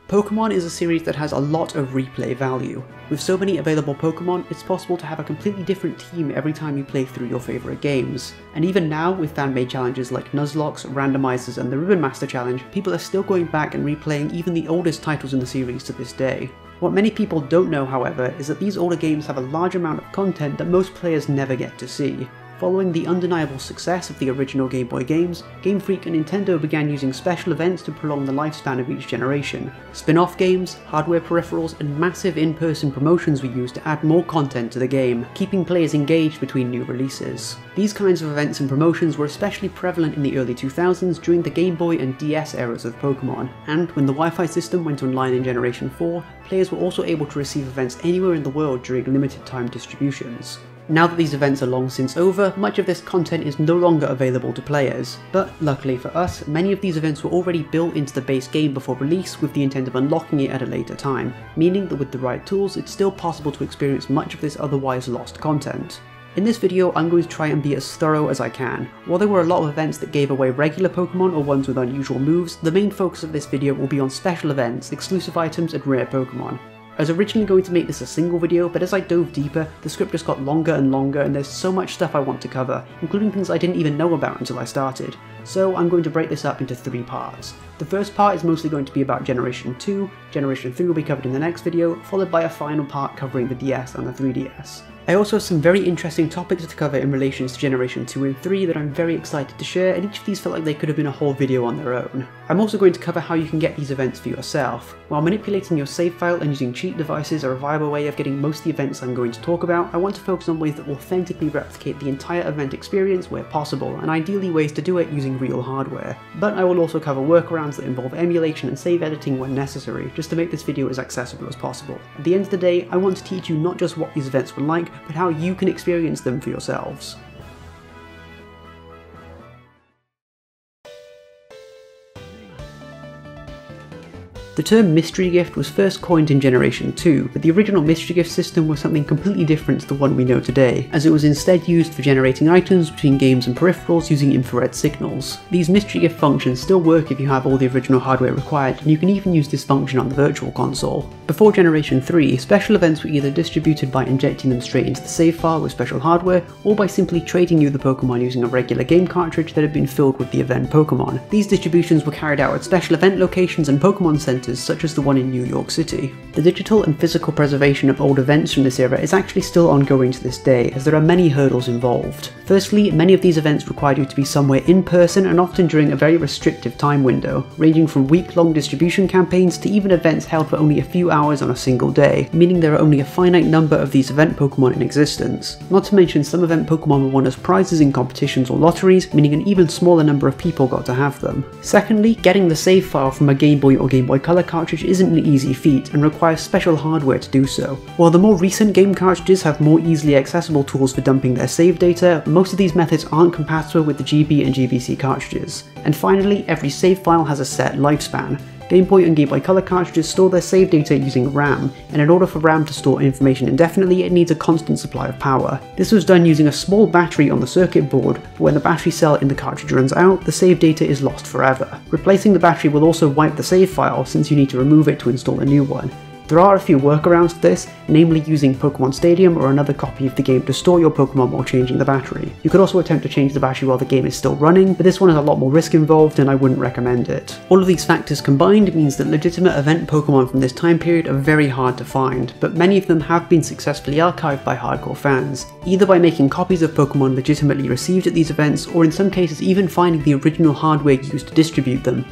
Pokemon is a series that has a lot of replay value. With so many available Pokemon, it's possible to have a completely different team every time you play through your favourite games. And even now, with fan-made challenges like Nuzlocke, Randomizers and the Ribbon Master Challenge, people are still going back and replaying even the oldest titles in the series to this day. What many people don't know, however, is that these older games have a large amount of content that most players never get to see. Following the undeniable success of the original Game Boy games, Game Freak and Nintendo began using special events to prolong the lifespan of each generation. Spin-off games, hardware peripherals, and massive in-person promotions were used to add more content to the game, keeping players engaged between new releases. These kinds of events and promotions were especially prevalent in the early 2000s during the Game Boy and DS eras of Pokemon, and when the Wi-Fi system went online in Generation 4, players were also able to receive events anywhere in the world during limited time distributions. Now that these events are long since over, much of this content is no longer available to players. But luckily for us, many of these events were already built into the base game before release with the intent of unlocking it at a later time, meaning that with the right tools it's still possible to experience much of this otherwise lost content. In this video, I'm going to try and be as thorough as I can. While there were a lot of events that gave away regular Pokemon or ones with unusual moves, the main focus of this video will be on special events, exclusive items and rare Pokemon. I was originally going to make this a single video, but as I dove deeper, the script just got longer and longer and there's so much stuff I want to cover, including things I didn't even know about until I started. So I'm going to break this up into 3 parts. The first part is mostly going to be about Generation 2, Generation 3 will be covered in the next video, followed by a final part covering the DS and the 3DS. I also have some very interesting topics to cover in relation to Generation 2 and 3 that I'm very excited to share, and each of these felt like they could have been a whole video on their own. I'm also going to cover how you can get these events for yourself. While manipulating your save file and using cheat devices are a viable way of getting most of the events I'm going to talk about, I want to focus on ways that authentically replicate the entire event experience where possible, and ideally ways to do it using real hardware. But I will also cover workarounds that involve emulation and save editing when necessary, just to make this video as accessible as possible. At the end of the day, I want to teach you not just what these events were like, but how you can experience them for yourselves. The term mystery gift was first coined in Generation 2, but the original mystery gift system was something completely different to the one we know today, as it was instead used for generating items between games and peripherals using infrared signals. These mystery gift functions still work if you have all the original hardware required, and you can even use this function on the Virtual Console. Before Generation 3, special events were either distributed by injecting them straight into the save file with special hardware, or by simply trading you the Pokemon using a regular game cartridge that had been filled with the event Pokemon. These distributions were carried out at special event locations and Pokemon centers such as the one in New York City. The digital and physical preservation of old events from this era is actually still ongoing to this day, as there are many hurdles involved. Firstly, many of these events required you to be somewhere in person and often during a very restrictive time window, ranging from week-long distribution campaigns to even events held for only a few hours on a single day, meaning there are only a finite number of these event Pokemon in existence. Not to mention some event Pokemon were won as prizes in competitions or lotteries, meaning an even smaller number of people got to have them. Secondly, getting the save file from a Game Boy or Game Boy Color cartridge isn't an easy feat and requires special hardware to do so. While the more recent game cartridges have more easily accessible tools for dumping their save data, most of these methods aren't compatible with the GB and GBC cartridges. And finally, every save file has a set lifespan. Game Boy and Game Boy Color cartridges store their save data using RAM, and in order for RAM to store information indefinitely, it needs a constant supply of power. This was done using a small battery on the circuit board, but when the battery cell in the cartridge runs out, the save data is lost forever. Replacing the battery will also wipe the save file, since you need to remove it to install a new one. There are a few workarounds to this, namely using Pokemon Stadium or another copy of the game to store your Pokemon while changing the battery. You could also attempt to change the battery while the game is still running, but this one has a lot more risk involved and I wouldn't recommend it. All of these factors combined means that legitimate event Pokemon from this time period are very hard to find, but many of them have been successfully archived by hardcore fans, either by making copies of Pokemon legitimately received at these events, or in some cases even finding the original hardware used to distribute them.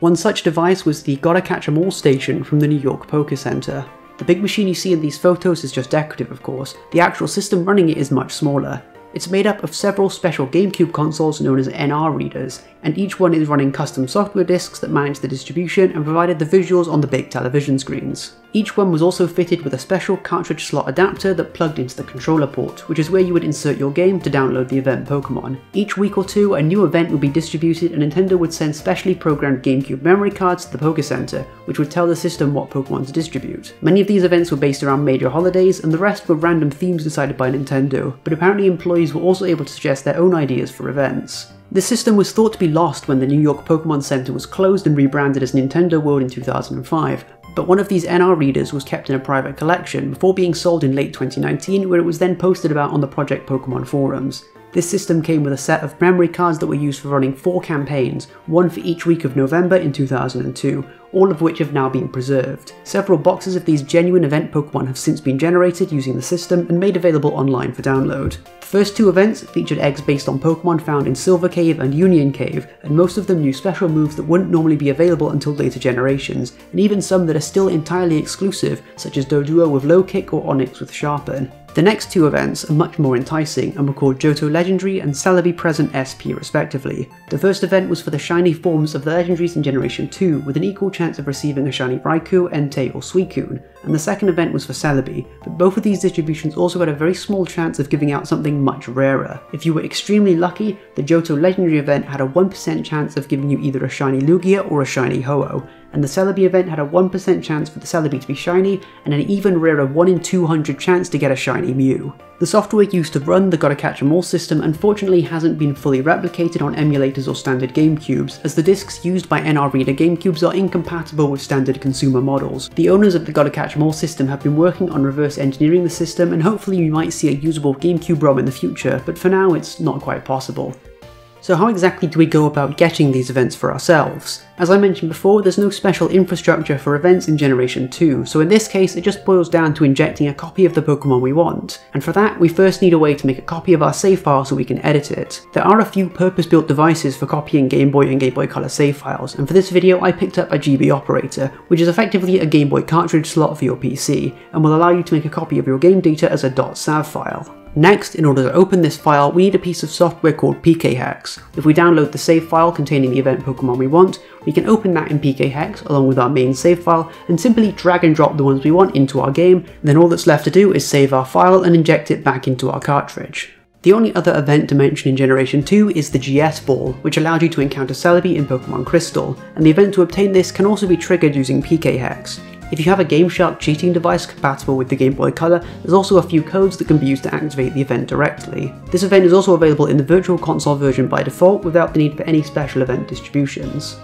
One such device was the Gotta Catch 'Em All station from the New York Poker Center. The big machine you see in these photos is just decorative, of course. The actual system running it is much smaller. It's made up of several special GameCube consoles known as NR readers, and each one is running custom software disks that manage the distribution and provided the visuals on the big television screens. Each one was also fitted with a special cartridge slot adapter that plugged into the controller port, which is where you would insert your game to download the event Pokemon. Each week or two, a new event would be distributed and Nintendo would send specially programmed GameCube memory cards to the Poké Center, which would tell the system what Pokemon to distribute. Many of these events were based around major holidays, and the rest were random themes decided by Nintendo, but apparently employees were also able to suggest their own ideas for events. This system was thought to be lost when the New York Pokemon Center was closed and rebranded as Nintendo World in 2005, but one of these NR readers was kept in a private collection before being sold in late 2019, where it was then posted about on the Project Pokemon forums. This system came with a set of memory cards that were used for running 4 campaigns, one for each week of November in 2002, all of which have now been preserved. Several boxes of these genuine event Pokemon have since been generated using the system and made available online for download. The first 2 events featured eggs based on Pokemon found in Silver Cave and Union Cave, and most of them knew special moves that wouldn't normally be available until later generations, and even some that are still entirely exclusive, such as Doduo with Low Kick or Onix with Sharpen. The next 2 events are much more enticing and were called Johto Legendary and Celebi Present SP respectively. The first event was for the shiny forms of the legendaries in Generation 2 with an equal chance of receiving a shiny Raikou, Entei or Suicune, and the second event was for Celebi, but both of these distributions also had a very small chance of giving out something much rarer. If you were extremely lucky, the Johto Legendary event had a 1% chance of giving you either a shiny Lugia or a shiny Ho-Oh, and the Celebi event had a 1% chance for the Celebi to be shiny, and an even rarer 1 in 200 chance to get a shiny Mew. The software used to run the Gotta Catch 'em All system unfortunately hasn't been fully replicated on emulators or standard GameCubes, as the discs used by NR Reader GameCubes are incompatible with standard consumer models. The owners of the Gotta Catch 'em All system have been working on reverse engineering the system, and hopefully we might see a usable GameCube ROM in the future, but for now it's not quite possible. So how exactly do we go about getting these events for ourselves? As I mentioned before, there's no special infrastructure for events in Generation 2, so in this case it just boils down to injecting a copy of the Pokemon we want, and for that we first need a way to make a copy of our save file so we can edit it. There are a few purpose-built devices for copying Game Boy and Game Boy Color save files, and for this video I picked up a GB operator, which is effectively a Game Boy cartridge slot for your PC, and will allow you to make a copy of your game data as a .sav file. Next, in order to open this file, we need a piece of software called PKHex. If we download the save file containing the event Pokemon we want, we can open that in PKHex along with our main save file and simply drag and drop the ones we want into our game, then all that's left to do is save our file and inject it back into our cartridge. The only other event to mention in Generation 2 is the GS Ball, which allowed you to encounter Celebi in Pokemon Crystal, and the event to obtain this can also be triggered using PKHex. If you have a GameShark cheating device compatible with the Game Boy Color, there's also a few codes that can be used to activate the event directly. This event is also available in the Virtual Console version by default without the need for any special event distributions.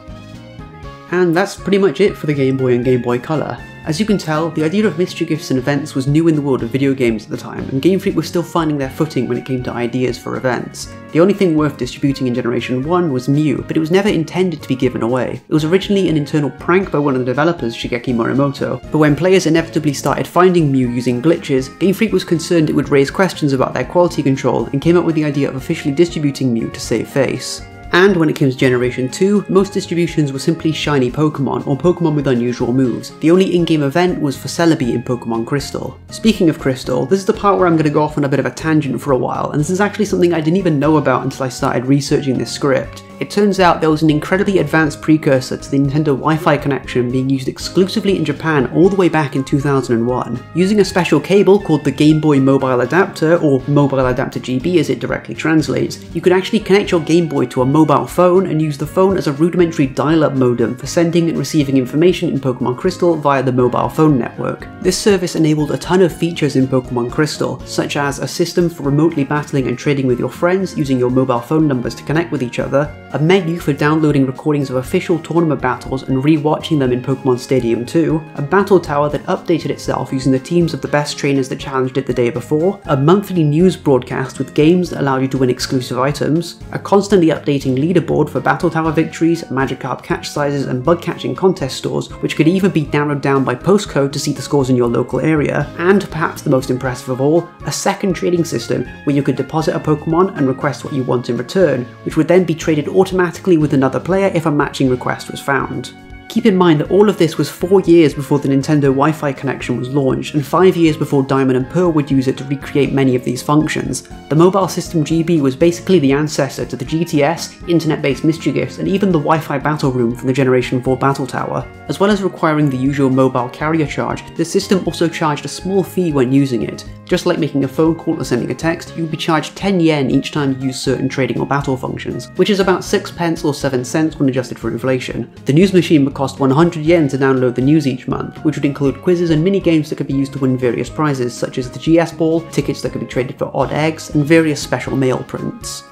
And that's pretty much it for the Game Boy and Game Boy Color. As you can tell, the idea of mystery gifts and events was new in the world of video games at the time, and Game Freak was still finding their footing when it came to ideas for events. The only thing worth distributing in Generation 1 was Mew, but it was never intended to be given away. It was originally an internal prank by one of the developers, Shigeki Morimoto, but when players inevitably started finding Mew using glitches, Game Freak was concerned it would raise questions about their quality control and came up with the idea of officially distributing Mew to save face. And when it came to Generation 2, most distributions were simply shiny Pokemon, or Pokemon with unusual moves. The only in-game event was for Celebi in Pokemon Crystal. Speaking of Crystal, this is the part where I'm going to go off on a bit of a tangent for a while, and this is actually something I didn't even know about until I started researching this script. It turns out there was an incredibly advanced precursor to the Nintendo Wi-Fi connection being used exclusively in Japan all the way back in 2001. Using a special cable called the Game Boy Mobile Adapter, or Mobile Adapter GB as it directly translates, you could actually connect your Game Boy to a mobile phone and use the phone as a rudimentary dial-up modem for sending and receiving information in Pokemon Crystal via the mobile phone network. This service enabled a ton of features in Pokemon Crystal, such as a system for remotely battling and trading with your friends using your mobile phone numbers to connect with each other, a menu for downloading recordings of official tournament battles and re-watching them in Pokemon Stadium 2, a battle tower that updated itself using the teams of the best trainers that challenged it the day before, a monthly news broadcast with games that allowed you to win exclusive items, a constantly updating leaderboard for battle tower victories, Magikarp catch sizes and bug catching contest stores, which could even be narrowed down by postcode to see the scores in your local area, and perhaps the most impressive of all, a second trading system where you could deposit a Pokemon and request what you want in return, which would then be traded automatically with another player if a matching request was found. Keep in mind that all of this was 4 years before the Nintendo Wi-Fi connection was launched, and 5 years before Diamond and Pearl would use it to recreate many of these functions. The Mobile System GB was basically the ancestor to the GTS, internet-based mystery gifts, and even the Wi-Fi battle room from the Generation 4 Battle Tower. As well as requiring the usual mobile carrier charge, the system also charged a small fee when using it. Just like making a phone call or sending a text, you would be charged 10 yen each time you use certain trading or battle functions, which is about 6 pence or 7 cents when adjusted for inflation. The news machine would cost 100 yen to download the news each month, which would include quizzes and mini-games that could be used to win various prizes, such as the GS Ball, tickets that could be traded for odd eggs, and various special mail prints.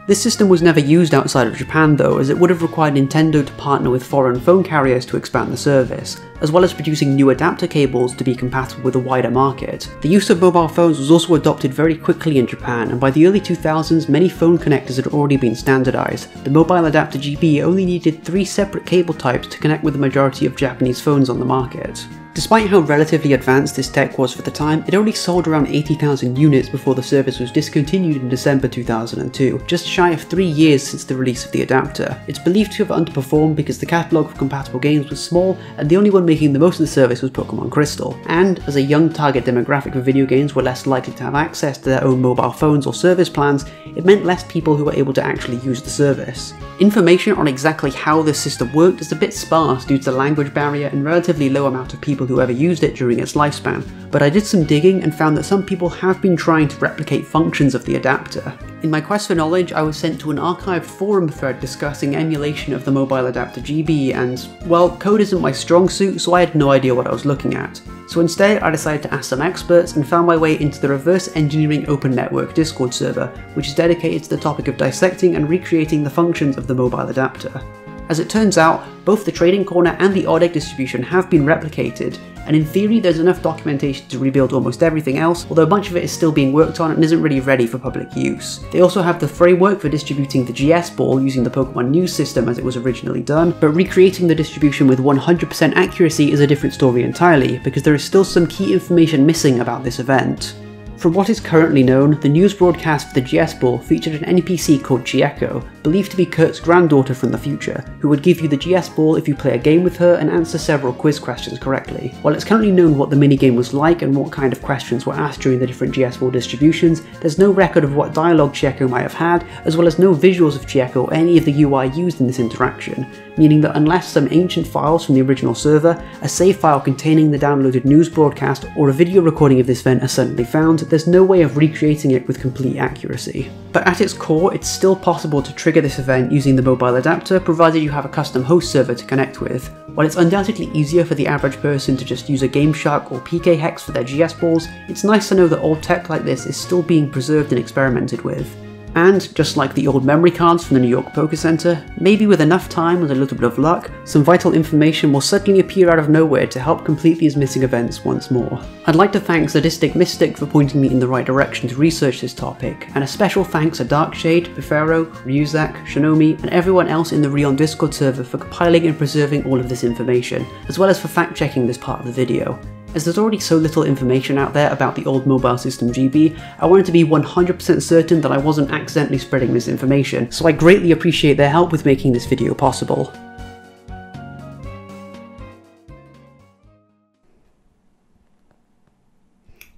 This system was never used outside of Japan though, as it would have required Nintendo to partner with foreign phone carriers to expand the service, as well as producing new adapter cables to be compatible with a wider market. The use of mobile phones was also adopted very quickly in Japan, and by the early 2000s many phone connectors had already been standardized. The mobile adapter GB only needed 3 separate cable types to connect with the majority of Japanese phones on the market. Despite how relatively advanced this tech was for the time, it only sold around 80,000 units before the service was discontinued in December 2002, just shy of 3 years since the release of the adapter. It's believed to have underperformed because the catalogue of compatible games was small, and the only one making the most of the service was Pokemon Crystal. And, as a young target demographic for video games were less likely to have access to their own mobile phones or service plans, it meant less people who were able to actually use the service. Information on exactly how this system worked is a bit sparse due to the language barrier and relatively low amount of people who ever used it during its lifespan, but I did some digging and found that some people have been trying to replicate functions of the adapter. In my quest for knowledge, I was sent to an archived forum thread discussing emulation of the mobile adapter GB, and, well, code isn't my strong suit, so I had no idea what I was looking at. So instead, I decided to ask some experts and found my way into the Reverse Engineering Open Network Discord server, which is dedicated to the topic of dissecting and recreating the functions of the mobile adapter. As it turns out, both the trading corner and the odd egg distribution have been replicated, and in theory there's enough documentation to rebuild almost everything else, although much of it is still being worked on and isn't really ready for public use. They also have the framework for distributing the GS Ball using the Pokemon News system as it was originally done, but recreating the distribution with 100% accuracy is a different story entirely, because there is still some key information missing about this event. From what is currently known, the news broadcast for the GS Ball featured an NPC called Chieko, believed to be Kurt's granddaughter from the future, who would give you the GS Ball if you play a game with her and answer several quiz questions correctly. While it's currently known what the minigame was like and what kind of questions were asked during the different GS Ball distributions, there's no record of what dialogue Chieko might have had, as well as no visuals of Chieko or any of the UI used in this interaction, meaning that unless some ancient files from the original server, a save file containing the downloaded news broadcast, or a video recording of this event are suddenly found, there's no way of recreating it with complete accuracy. But at its core, it's still possible to trigger this event using the mobile adapter, provided you have a custom host server to connect with. While it's undoubtedly easier for the average person to just use a GameShark or PK Hex for their GS Balls, it's nice to know that old tech like this is still being preserved and experimented with. And, just like the old memory cards from the New York Poker Center, maybe with enough time and a little bit of luck, some vital information will suddenly appear out of nowhere to help complete these missing events once more. I'd like to thank Sadistic Mystic for pointing me in the right direction to research this topic, and a special thanks to Darkshade, Befero, Ryuzak, Shinomi, and everyone else in the Rion Discord server for compiling and preserving all of this information, as well as for fact-checking this part of the video. As there's already so little information out there about the old Mobile System GB, I wanted to be 100% certain that I wasn't accidentally spreading misinformation, so I greatly appreciate their help with making this video possible.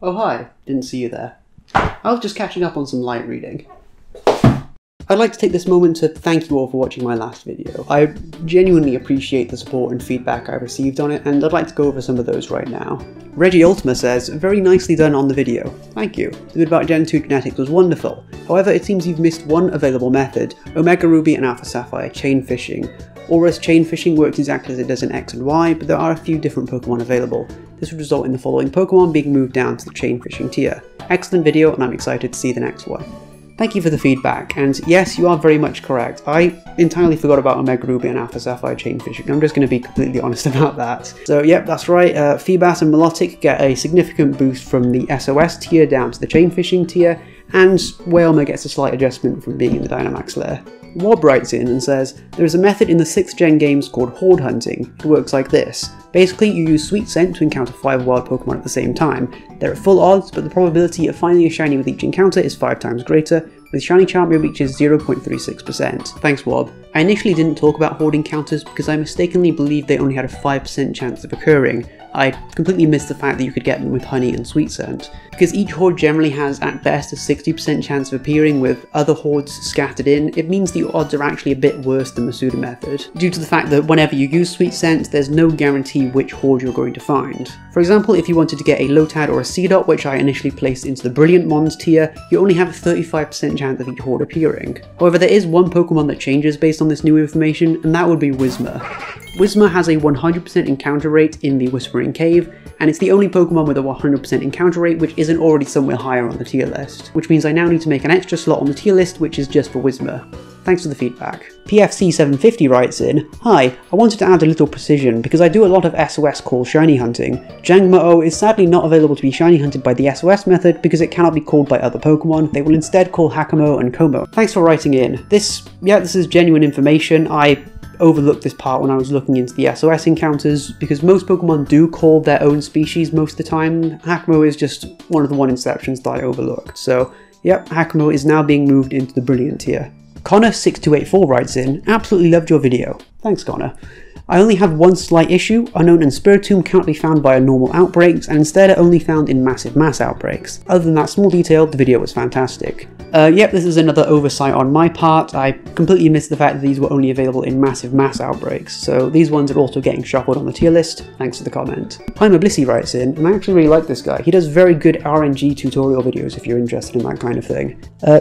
Oh hi, didn't see you there. I was just catching up on some light reading. I'd like to take this moment to thank you all for watching my last video. I genuinely appreciate the support and feedback I've received on it, and I'd like to go over some of those right now. Reggie Ultima says, very nicely done on the video. Thank you. The bit about Gen 2 kinetics was wonderful. However, it seems you've missed one available method, Omega Ruby and Alpha Sapphire chain fishing. Aura's chain fishing works exactly as it does in X and Y, but there are a few different Pokemon available. This would result in the following Pokemon being moved down to the chain fishing tier. Excellent video, and I'm excited to see the next one. Thank you for the feedback, and yes, you are very much correct. I entirely forgot about Omega Ruby and Alpha Sapphire chain fishing. I'm just going to be completely honest about that. So yep, that's right, Feebas and Milotic get a significant boost from the SOS tier down to the chain fishing tier, and Whalmer gets a slight adjustment from being in the Dynamax lair. Wob writes in and says, there is a method in the 6th gen games called Horde Hunting. It works like this. Basically, you use Sweet Scent to encounter 5 wild Pokemon at the same time. They're at full odds, but the probability of finding a shiny with each encounter is 5 times greater, with Shiny Charm it reaches 0.36%. Thanks Wob. I initially didn't talk about hoarding counters because I mistakenly believed they only had a 5% chance of occurring. I completely missed the fact that you could get them with honey and sweet scent. Because each hoard generally has at best a 60% chance of appearing with other hoards scattered in, it means the odds are actually a bit worse than the Masuda method, due to the fact that whenever you use sweet scent, there's no guarantee which hoard you're going to find. For example, if you wanted to get a Lotad or a Seedot, which I initially placed into the Brilliant Mons tier, you only have a 35% chance of each hoard appearing. However, there is one Pokemon that changes based on this new information, and that would be Whismur. Whismur has a 100% encounter rate in the Whispering Cave, and it's the only Pokemon with a 100% encounter rate which isn't already somewhere higher on the tier list, which means I now need to make an extra slot on the tier list which is just for Whismur. Thanks for the feedback. PFC750 writes in, "Hi, I wanted to add a little precision because I do a lot of SOS call shiny hunting. Jangmo-o is sadly not available to be shiny hunted by the SOS method because it cannot be called by other Pokemon. They will instead call Hakamo and Como." Thanks for writing in. This is genuine information. I overlooked this part when I was looking into the SOS encounters because most Pokemon do call their own species most of the time. Hakamo is just one of the one exceptions that I overlooked. So, yep, Hakamo is now being moved into the Brilliant tier. Connor6284 writes in, "Absolutely loved your video." Thanks, Connor. "I only have one slight issue. Unknown and Spiritomb cannot be found via normal outbreaks, and instead are only found in massive mass outbreaks. Other than that small detail, the video was fantastic." Yep, this is another oversight on my part. I completely missed the fact that these were only available in massive mass outbreaks, so these ones are also getting shuffled on the tier list. Thanks for the comment. Primer Blissey writes in, and I actually really like this guy. He does very good RNG tutorial videos if you're interested in that kind of thing.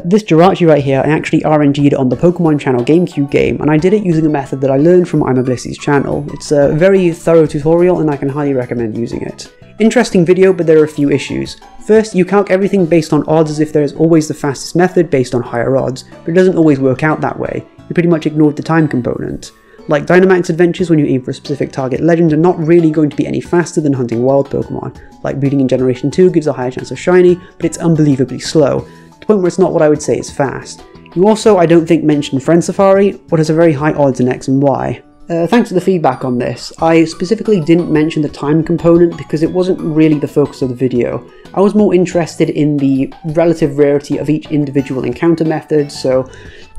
This Jirachi right here, I actually RNG'd on the Pokemon Channel GameCube game, and I did it using a method that I learned from Primer Blissey's channel. It's a very thorough tutorial, and I can highly recommend using it. Interesting video, but there are a few issues. First, you calc everything based on odds as if there is always the fastest method based on higher odds, but it doesn't always work out that way. You pretty much ignored the time component. Like Dynamax adventures, when you aim for a specific target legend, are not really going to be any faster than hunting wild Pokemon. Like breeding in Generation 2 gives a higher chance of shiny, but it's unbelievably slow, to the point where it's not what I would say is fast. You also, I don't think, mentioned Friend Safari, what has a very high odds in X and Y. Thanks for the feedback on this. I specifically didn't mention the time component because it wasn't really the focus of the video. I was more interested in the relative rarity of each individual encounter method, so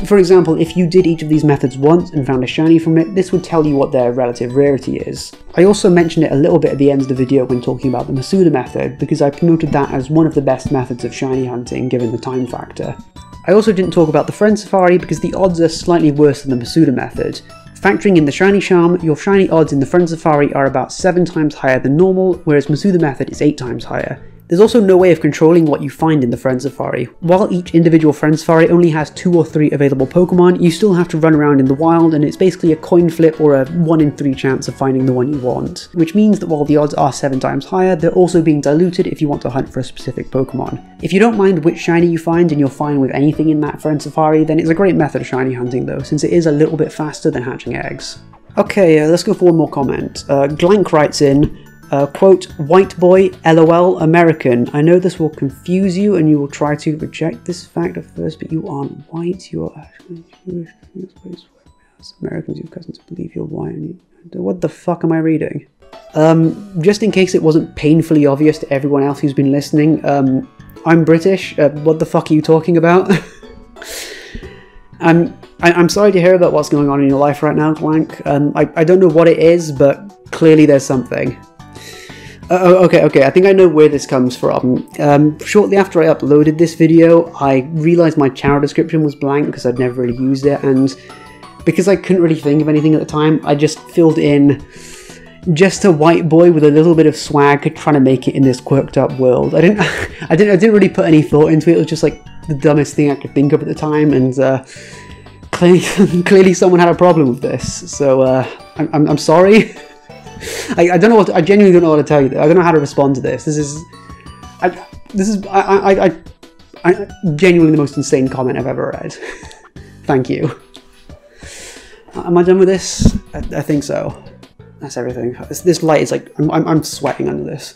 for example, if you did each of these methods once and found a shiny from it, this would tell you what their relative rarity is. I also mentioned it a little bit at the end of the video when talking about the Masuda method because I promoted that as one of the best methods of shiny hunting given the time factor. I also didn't talk about the Friend Safari because the odds are slightly worse than the Masuda method. Factoring in the shiny charm, your shiny odds in the Friend Safari are about 7 times higher than normal, whereas Masuda method is 8 times higher. There's also no way of controlling what you find in the Friend Safari. While each individual Friend Safari only has 2 or 3 available Pokemon, you still have to run around in the wild, and it's basically a coin flip or a 1 in 3 chance of finding the one you want. Which means that while the odds are 7 times higher, they're also being diluted if you want to hunt for a specific Pokemon. If you don't mind which shiny you find and you're fine with anything in that Friend Safari, then it's a great method of shiny hunting though, since it is a little bit faster than hatching eggs. Okay, let's go for one more comment. Glank writes in, quote, "White boy, LOL, American. I know this will confuse you and you will try to reject this fact at first, but you aren't white. You are actually Jewish. Americans, you've reason to believe you're white. And what the fuck am I reading? Just in case it wasn't painfully obvious to everyone else who's been listening, I'm British. What the fuck are you talking about? I'm sorry to hear about what's going on in your life right now, Glank. I don't know what it is, but clearly there's something. Okay, I think I know where this comes from. Shortly after I uploaded this video, I realised my channel description was blank because I'd never really used it, and because I couldn't really think of anything at the time, I just filled in just a white boy with a little bit of swag trying to make it in this quirked up world. I didn't really put any thought into it. It was just like the dumbest thing I could think of at the time, and clearly someone had a problem with this. So I'm sorry. I don't know what I genuinely don't know what to tell you. I don't know how to respond to this. This is genuinely the most insane comment I've ever read. Thank you. Am I done with this? I think so. That's everything. This light is like I'm sweating under this.